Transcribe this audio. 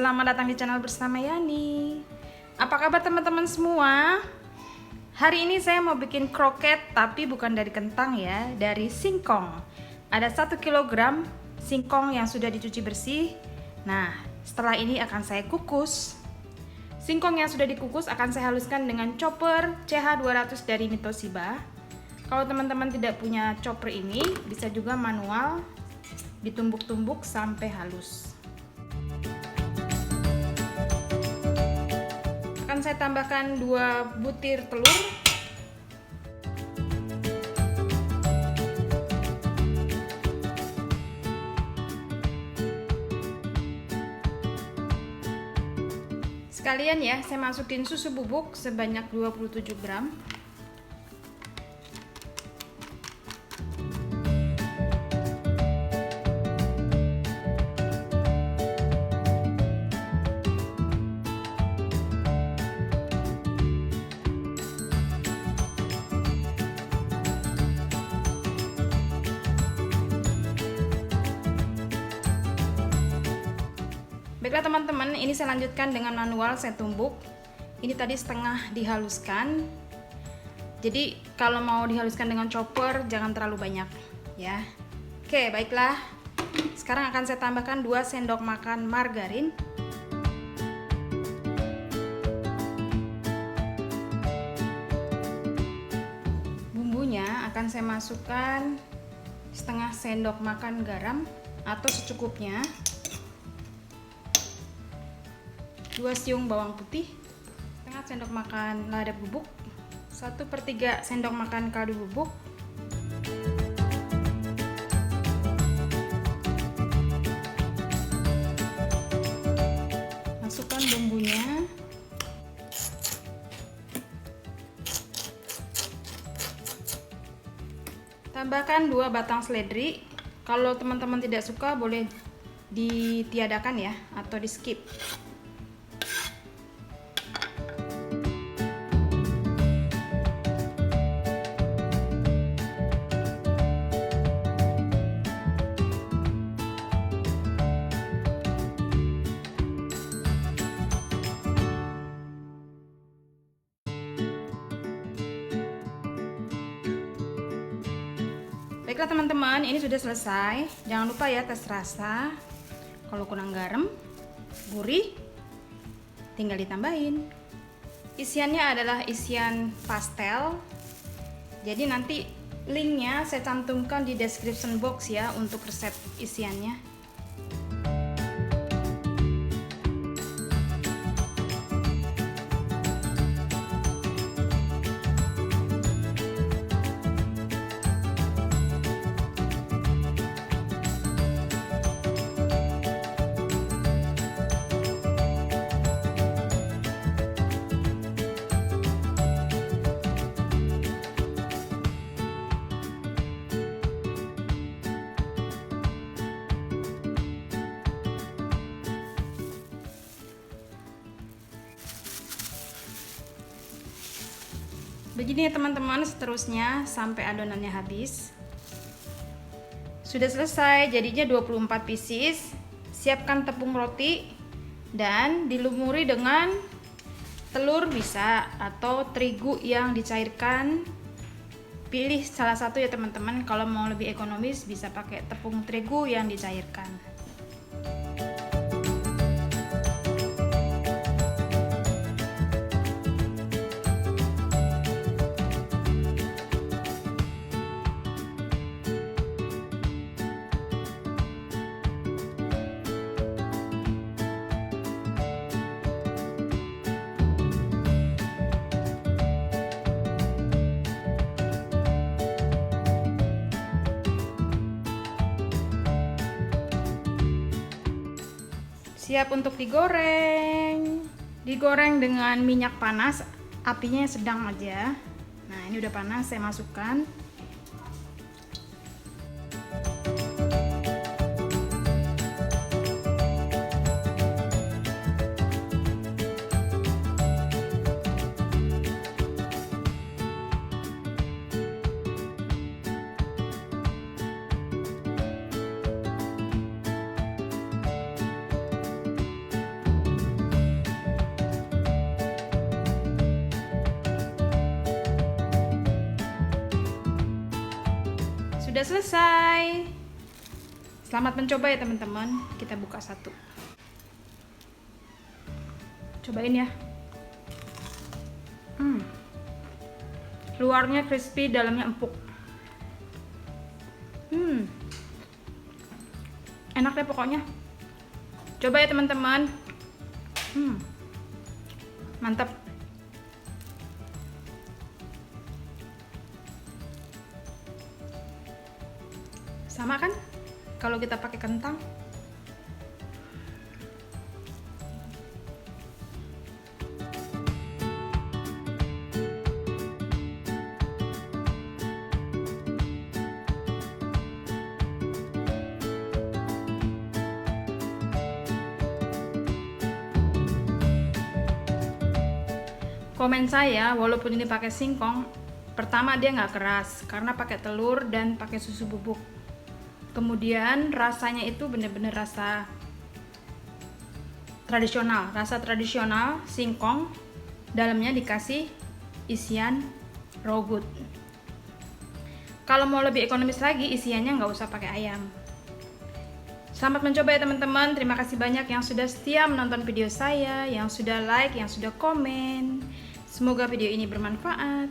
selamat datang di channel bersama Yani. Apa kabar teman-teman semua? Hari ini saya mau bikin kroket, tapi bukan dari kentang ya, dari singkong. Ada 1 kg singkong yang sudah dicuci bersih. Nah, setelah ini akan saya kukus. Singkong yang sudah dikukus akan saya haluskan dengan chopper CH200 dari Mitoshiba. Kalau teman-teman tidak punya chopper ini, bisa juga manual, ditumbuk-tumbuk sampai halus. Akan saya tambahkan 2 butir telur, sekalian ya saya masukin susu bubuk sebanyak 27 gram. Baiklah teman-teman, ini saya lanjutkan dengan manual, saya tumbuk. Ini tadi setengah dihaluskan. Jadi kalau mau dihaluskan dengan chopper jangan terlalu banyak ya. Oke, baiklah. Sekarang akan saya tambahkan 2 sendok makan margarin. Bumbunya akan saya masukkan setengah sendok makan garam atau secukupnya. 2 siung bawang putih, setengah sendok makan lada bubuk, 1/3 sendok makan kaldu bubuk, masukkan bumbunya, tambahkan 2 batang seledri. Kalau teman-teman tidak suka boleh ditiadakan ya, atau di skip. Baiklah teman-teman, ini sudah selesai. Jangan lupa ya tes rasa. Kalau kurang garam, gurih, tinggal ditambahin. Isiannya adalah isian pastel. Jadi nanti linknya saya cantumkan di description box ya untuk resep isiannya. Begini ya teman-teman, seterusnya sampai adonannya habis. Sudah selesai, jadinya 24 pieces. Siapkan tepung roti dan dilumuri dengan telur bisa atau terigu yang dicairkan. Pilih salah satu ya teman-teman. Kalau mau lebih ekonomis bisa pakai tepung terigu yang dicairkan. Siap untuk digoreng. Digoreng dengan minyak panas, apinya sedang aja. Nah, ini udah panas, saya masukkan. Sudah selesai. Selamat mencoba ya teman-teman. Kita buka satu. Cobain ya. Luarnya crispy, dalamnya empuk. Enak deh pokoknya. Coba ya teman-teman. Mantap. Sama kan kalau kita pakai kentang? Komen saya, walaupun ini pakai singkong, pertama dia nggak keras karena pakai telur dan pakai susu bubuk. Kemudian rasanya itu bener-bener rasa tradisional singkong. Dalamnya dikasih isian raw good. Kalau mau lebih ekonomis lagi, isiannya nggak usah pakai ayam. Selamat mencoba ya teman-teman. Terima kasih banyak yang sudah setia menonton video saya, yang sudah like, yang sudah komen. Semoga video ini bermanfaat.